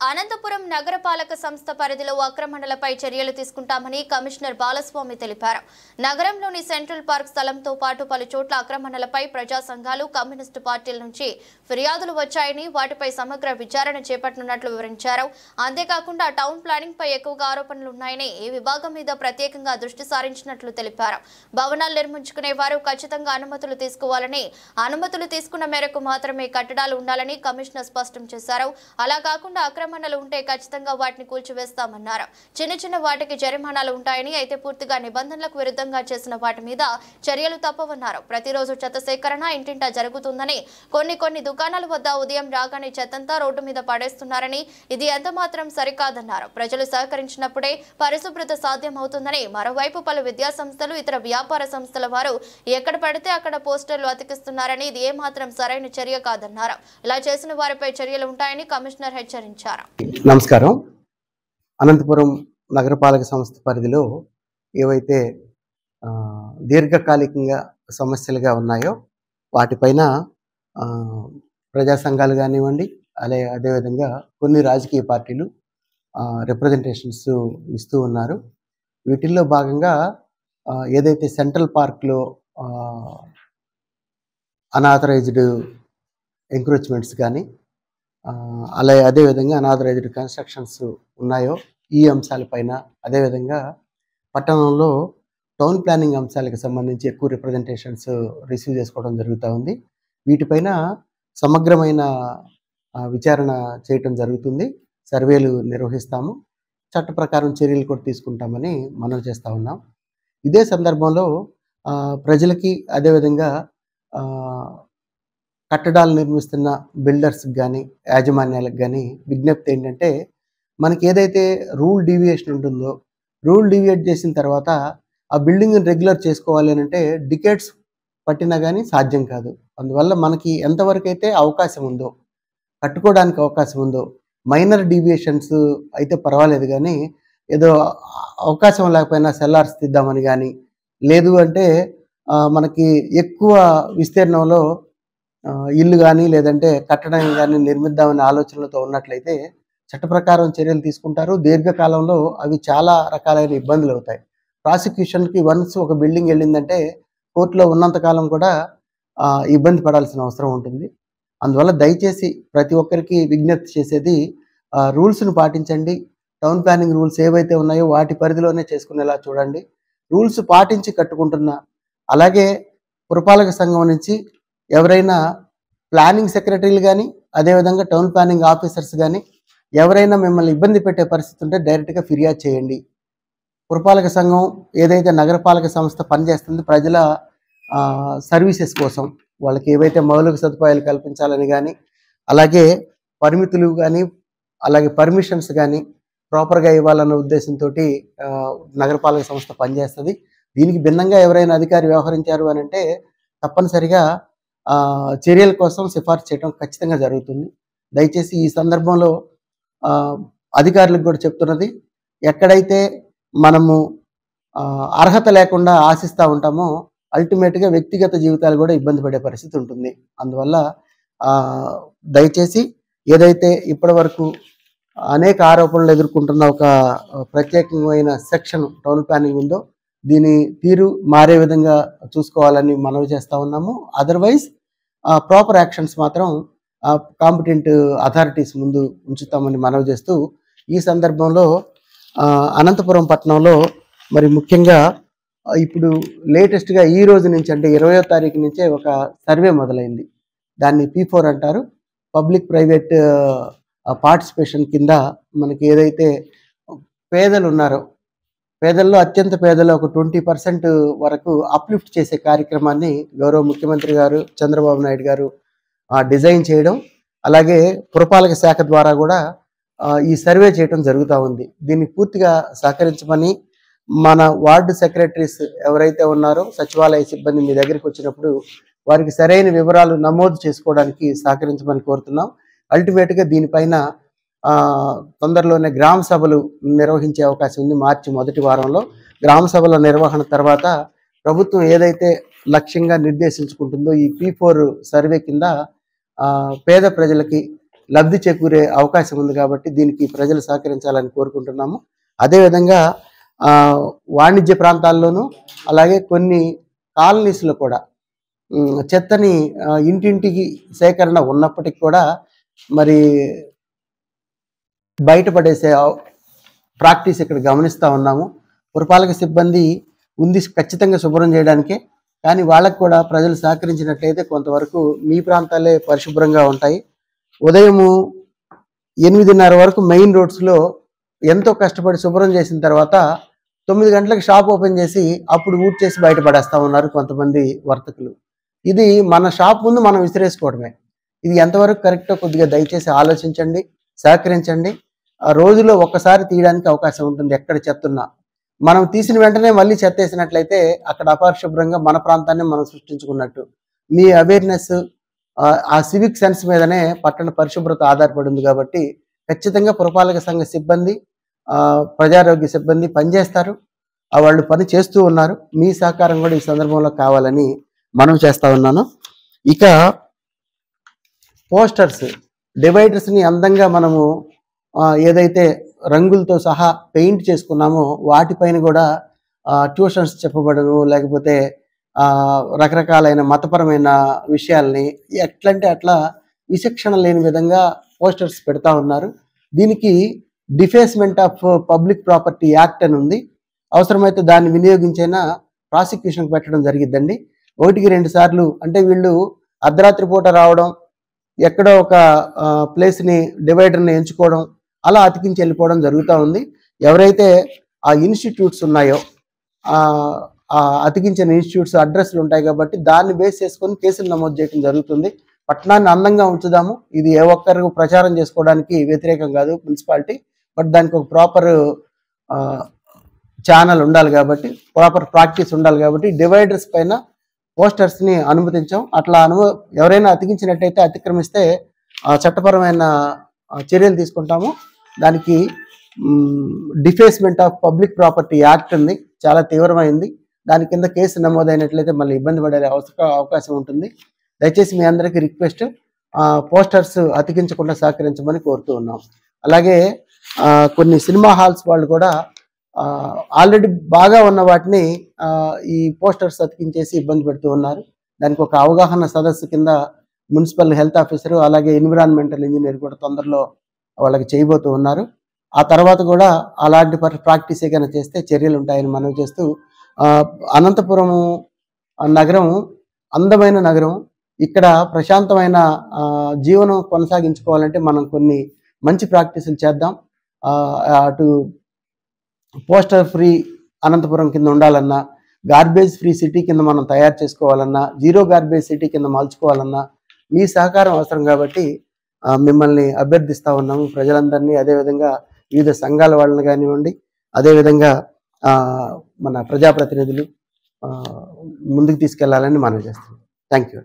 అనంతపురం నగరపాలక సంస్థ పరిధిలో అక్రమణలపై చర్యలు తీసుకుంటామని కమిషనర్ బాలస్వామి తెలిపారు. నగరంలోని సెంట్రల్ పార్క్ స్థలంతో పాటు పలు చోట్ల అక్రమణలపై ప్రజా సంఘాలు, కమ్యూనిస్టు పార్టీల నుంచి ఫిర్యాదులు వచ్చాయని, వాటిపై సమగ్ర విచారణ చేపట్టనున్నట్లు వివరించారు. అంతేకాకుండా టౌన్ ప్లానింగ్ పై ఎక్కువగా ఆరోపణలు ఉన్నాయని, ఈ విభాగం మీద ప్రత్యేకంగా దృష్టి సారించినట్లు తెలిపారు. భవనాలు నిర్మించుకునే వారు ఖచ్చితంగా అనుమతులు తీసుకోవాలని, అనుమతులు తీసుకున్న మేరకు మాత్రమే కట్టడాలు ఉండాలని కమిషనర్ స్పష్టం చేశారు. అలా కాకుండా అక్రమణలు ఉంటే ఖచ్చితంగా వాటిని కూల్చివేస్తామన్నారు. చిన్న చిన్న వాటికి జరిమానాలు ఉంటాయని, అయితే పూర్తిగా నిబంధనలకు విరుద్ధంగా చేసిన వాటి మీద చర్యలు తప్పవన్నారు. ప్రతిరోజు చెత్త సేకరణ ఇంటింటా జరుగుతుందని, కొన్ని దుకాణాల వద్ద ఉదయం రాగానే చెత్తంతా రోడ్డు మీద పడేస్తున్నారని, ఇది ఎంతమాత్రం సరికాదన్నారు. ప్రజలు సహకరించినప్పుడే పరిశుభ్రత సాధ్యమవుతుందని, మరోవైపు పలు విద్యా సంస్థలు, ఇతర వ్యాపార సంస్థల వారు ఎక్కడ పడితే అక్కడ పోస్టర్లు అతికిస్తున్నారని, ఇది ఏమాత్రం సరైన చర్య కాదన్నారు. ఇలా చేసిన వారిపై చర్యలు ఉంటాయని కమిషనర్ హెచ్చరించారు. నమస్కారం. అనంతపురం నగరపాలక సంస్థ పరిధిలో ఏవైతే దీర్ఘకాలికంగా సమస్యలుగా ఉన్నాయో వాటిపైన ప్రజా సంఘాలు కానివ్వండి, అదేవిధంగా కొన్ని రాజకీయ పార్టీలు రిప్రజెంటేషన్స్ ఇస్తూ ఉన్నారు. వీటిల్లో భాగంగా ఏదైతే సెంట్రల్ పార్క్లో అనాథరైజ్డ్ ఎంక్రోచ్మెంట్స్ కానీ అదేవిధంగా అనాథరైజ్డ్ కన్స్ట్రక్షన్స్ ఉన్నాయో ఈ అంశాలపైన, అదేవిధంగా పట్టణంలో టౌన్ ప్లానింగ్ అంశాలకు సంబంధించి ఎక్కువ రిప్రజెంటేషన్స్ రిసీవ్ చేసుకోవడం జరుగుతూ ఉంది. వీటిపైన సమగ్రమైన విచారణ చేయటం జరుగుతుంది. సర్వేలు నిర్వహిస్తాము, చట్ట ప్రకారం చర్యలు కూడా తీసుకుంటామని మనవి చేస్తూ ఉన్నాం. ఇదే సందర్భంలో ప్రజలకి, అదేవిధంగా కట్టడాలు నిర్మిస్తున్న బిల్డర్స్కి కానీ, యాజమాన్యాలకు కానీ విజ్ఞప్తి ఏంటంటే, మనకి ఏదైతే రూల్ డీవియేషన్ ఉంటుందో, రూల్ డీవియేట్ చేసిన తర్వాత ఆ బిల్డింగ్ని రెగ్యులర్ చేసుకోవాలి అని అంటే డికేట్స్ పట్టినా కానీ సాధ్యం కాదు. అందువల్ల మనకి ఎంతవరకు అయితే అవకాశం ఉందో, కట్టుకోవడానికి అవకాశం ఉందో, మైనర్ డీవియేషన్స్ అయితే పర్వాలేదు, కానీ ఏదో అవకాశం లేకపోయినా సెల్లార్స్ తీద్దామని కానీ, లేదు అంటే మనకి ఎక్కువ విస్తీర్ణంలో ఇల్లు కానీ లేదంటే కట్టడం కానీ నిర్మిద్దామనే ఆలోచనలతో ఉన్నట్లయితే చట్ట ప్రకారం చర్యలు తీసుకుంటారు. దీర్ఘకాలంలో అవి చాలా రకాలైన ఇబ్బందులు అవుతాయి. ప్రాసిక్యూషన్కి వన్స్ ఒక బిల్డింగ్ వెళ్ళిందంటే కోర్టులో ఉన్నంతకాలం కూడా ఇబ్బంది పడాల్సిన అవసరం ఉంటుంది. అందువల్ల దయచేసి ప్రతి ఒక్కరికి విజ్ఞప్తి చేసేది, రూల్స్ను పాటించండి. టౌన్ ప్లానింగ్ రూల్స్ ఏవైతే ఉన్నాయో వాటి పరిధిలోనే చేసుకునేలా చూడండి. రూల్స్ పాటించి కట్టుకుంటున్న, అలాగే పురపాలక సంఘం నుంచి ఎవరైనా ప్లానింగ్ సెక్రటరీలు కానీ, అదేవిధంగా టౌన్ ప్లానింగ్ ఆఫీసర్స్ కానీ ఎవరైనా మిమ్మల్ని ఇబ్బంది పెట్టే పరిస్థితి ఉంటే డైరెక్ట్గా ఫిర్యాదు చేయండి. పురపాలక సంఘం ఏదైతే నగరపాలక సంస్థ పనిచేస్తుంది ప్రజల సర్వీసెస్ కోసం, వాళ్ళకి ఏవైతే మౌలిక సదుపాయాలు కల్పించాలని కానీ, అలాగే పరిమితులు కానీ, అలాగే పర్మిషన్స్ కానీ ప్రాపర్గా ఇవ్వాలన్న ఉద్దేశంతో నగరపాలక సంస్థ పనిచేస్తుంది. దీనికి భిన్నంగా ఎవరైనా అధికారి వ్యవహరించారు అని అంటే తప్పనిసరిగా చర్యల కోసం సిఫార్సు చేయడం ఖచ్చితంగా జరుగుతుంది. దయచేసి ఈ సందర్భంలో అధికారులకు కూడా చెప్తున్నది, ఎక్కడైతే మనము అర్హత లేకుండా ఆశిస్తూ ఉంటామో అల్టిమేట్గా వ్యక్తిగత జీవితాలు కూడా ఇబ్బంది పడే పరిస్థితి ఉంటుంది. అందువల్ల దయచేసి ఏదైతే ఇప్పటి వరకు అనేక ఆరోపణలు ఎదుర్కొంటున్న ఒక ప్రత్యేకమైన సెక్షన్ టౌన్ ప్లానింగ్ ఉందో దీని తీరు మారే విధంగా చూసుకోవాలని మనవి చేస్తూ ఉన్నాము. అదర్వైజ్ ప్రాపర్ యాక్షన్స్ మాత్రం కాంపిటెంట్ అథారిటీస్ ముందు ఉంచుతామని మనవి చేస్తూ, ఈ సందర్భంలో అనంతపురం పట్టణంలో మరి ముఖ్యంగా ఇప్పుడు లేటెస్ట్గా ఈ రోజు నుంచి అంటే 20వ తారీఖు నుంచే ఒక సర్వే మొదలైంది. దాన్ని P4 అంటారు. పబ్లిక్ ప్రైవేట్ పార్టిసిపేషన్ కింద మనకి ఏదైతే పేదలు ఉన్నారో, పేదల్లో అత్యంత పేదలు ఒక 20% వరకు అప్లిఫ్ట్ చేసే కార్యక్రమాన్ని గౌరవ ముఖ్యమంత్రి గారు చంద్రబాబు నాయుడు గారు డిజైన్ చేయడం, అలాగే పురపాలక శాఖ ద్వారా కూడా ఈ సర్వే చేయడం జరుగుతూ ఉంది. దీన్ని పూర్తిగా సహకరించమని మన వార్డు సెక్రటరీస్ ఎవరైతే ఉన్నారో, సచివాలయ సిబ్బంది మీ దగ్గరికి వచ్చినప్పుడు వారికి సరైన వివరాలు నమోదు చేసుకోవడానికి సహకరించమని కోరుతున్నాం. అల్టిమేట్గా దీనిపైన తొందరలోనే గ్రామ సభలు నిర్వహించే అవకాశం ఉంది. మార్చి మొదటి వారంలో గ్రామ సభల నిర్వహణ తర్వాత ప్రభుత్వం ఏదైతే లక్ష్యంగా నిర్దేశించుకుంటుందో ఈ P4 సర్వే కింద పేద ప్రజలకి లబ్ధి చేకూరే అవకాశం ఉంది కాబట్టి దీనికి ప్రజలు సహకరించాలని కోరుకుంటున్నాము. అదేవిధంగా వాణిజ్య ప్రాంతాల్లోనూ అలాగే కొన్ని కాలనీస్లో కూడా చెత్తని ఇంటింటికి సేకరణ ఉన్నప్పటికీ కూడా మరి బయటపడేసే ప్రాక్టీస్ ఇక్కడ గమనిస్తూ ఉన్నాము. పురపాలక సిబ్బంది ఉంది ఖచ్చితంగా శుభ్రం చేయడానికే, కానీ వాళ్ళకు కూడా ప్రజలు సహకరించినట్లయితే కొంతవరకు మీ ప్రాంతాలే పరిశుభ్రంగా ఉంటాయి. ఉదయము 8:30 వరకు మెయిన్ రోడ్స్లో ఎంతో కష్టపడి శుభ్రం చేసిన తర్వాత 9 గంటలకు షాప్ ఓపెన్ చేసి అప్పుడు ఊడ్ చేసి బయటపడేస్తూ ఉన్నారు కొంతమంది వర్తకులు. ఇది మన షాప్ ముందు మనం విసిరేసుకోవడమే. ఇది ఎంతవరకు కరెక్టో కొద్దిగా దయచేసి ఆలోచించండి, సహకరించండి. రోజులో ఒక్కసారి తీయడానికి అవకాశం ఉంటుంది. ఎక్కడ చెత్త ఉన్నా మనం తీసిన వెంటనే మళ్ళీ చెత్త వేసినట్లయితే అక్కడ అపరిశుభ్రంగా మన ప్రాంతాన్ని మనం సృష్టించుకున్నట్టు. మీ అవేర్నెస్, ఆ సివిక్ సెన్స్ మీదనే పట్టణ పరిశుభ్రత ఆధారపడి ఉంది కాబట్టి ఖచ్చితంగా పురపాలక సంఘ సిబ్బంది, ప్రజారోగ్య సిబ్బంది పనిచేస్తారు. వాళ్ళు పని చేస్తూ ఉన్నారు. మీ సహకారం కూడా ఈ సందర్భంలో కావాలని మనం చేస్తూ ఉన్నాను. ఇక పోస్టర్స్, డివైడర్స్ని అందంగా మనము ఏదైతే రంగులతో సహా పెయింట్ చేసుకున్నామో వాటిపైన కూడా ట్యూషన్స్ చెప్పబడను, లేకపోతే రకరకాలైన మతపరమైన విషయాల్ని ఎట్లంటే అట్లా విచక్షణ లేని విధంగా పోస్టర్స్ పెడతా ఉన్నారు. దీనికి defacement of public property act అని ఉంది. అవసరమైతే దాన్ని వినియోగించైనా ప్రాసిక్యూషన్కి పెట్టడం జరిగిద్దండి. 1-2 సార్లు అంటే వీళ్ళు అర్ధరాత్రి పూట రావడం, ఎక్కడో ఒక ప్లేస్ని డివైడర్ని ఎంచుకోవడం, అలా అతికించి వెళ్ళిపోవడం జరుగుతూ ఉంది. ఎవరైతే ఆ ఇన్స్టిట్యూట్స్ ఉన్నాయో అతికించిన ఇన్స్టిట్యూట్స్ అడ్రస్లు ఉంటాయి కాబట్టి దాన్ని బేస్ చేసుకొని కేసులు నమోదు చేయడం జరుగుతుంది. పట్టణాన్ని అందంగా ఉంచుదాము. ఇది ఏ ఒక్కరు ప్రచారం చేసుకోవడానికి వ్యతిరేకం కాదు మున్సిపాలిటీ, బట్ దానికి ఒక ప్రాపర్ ఛానల్ ఉండాలి కాబట్టి, ప్రాపర్ ప్రాక్టీస్ ఉండాలి కాబట్టి డివైడర్స్ పైన పోస్టర్స్ని అనుమతించాం. అట్లా ఎవరైనా అతికించినట్టయితే, అతిక్రమిస్తే చట్టపరమైన చర్యలు తీసుకుంటాము. దానికి defacement of public property act ఉంది, చాలా తీవ్రమైంది. దాని కింద కేసు నమోదైనట్లయితే మళ్ళీ ఇబ్బంది పడే అవకాశం ఉంటుంది. దయచేసి మీ అందరికీ రిక్వెస్ట్, పోస్టర్స్ అతికించకుండా సహకరించమని కోరుతూ ఉన్నాం. అలాగే కొన్ని సినిమా హాల్స్ వాళ్ళు కూడా ఆల్రెడీ బాగా ఉన్న వాటిని ఈ పోస్టర్స్ అతికించేసి ఇబ్బంది పెడుతూ ఉన్నారు. దానికి ఒక అవగాహన సదస్సు కింద మున్సిపల్ హెల్త్ ఆఫీసరు అలాగే ఎన్విరాన్మెంటల్ ఇంజనీర్ కూడా తొందరలో వాళ్ళకి చేయబోతూ ఉన్నారు. ఆ తర్వాత కూడా అలాంటి ప్రాక్టీస్ ఏదైనా చేస్తే చర్యలు ఉంటాయని మనవి చేస్తూ, అనంతపురం నగరం అందమైన నగరం. ఇక్కడ ప్రశాంతమైన జీవనం కొనసాగించుకోవాలంటే మనం కొన్ని మంచి ప్రాక్టీసులు చేద్దాం. అటు పోస్టర్ ఫ్రీ అనంతపురం కింద ఉండాలన్నా, గార్బేజ్ ఫ్రీ సిటీ కింద మనం తయారు చేసుకోవాలన్నా, జీరో గార్బేజ్ సిటీ కింద మలుచుకోవాలన్నా మీ సహకారం అవసరం కాబట్టి మిమ్మల్ని అభ్యర్థిస్తూ ఉన్నాము, ప్రజలందరినీ. అదేవిధంగా వివిధ సంఘాల వాళ్ళని కానివ్వండి, అదేవిధంగా మన ప్రజాప్రతినిధులు ముందుకు తీసుకెళ్లాలని మనం చేస్తాం. Thank you.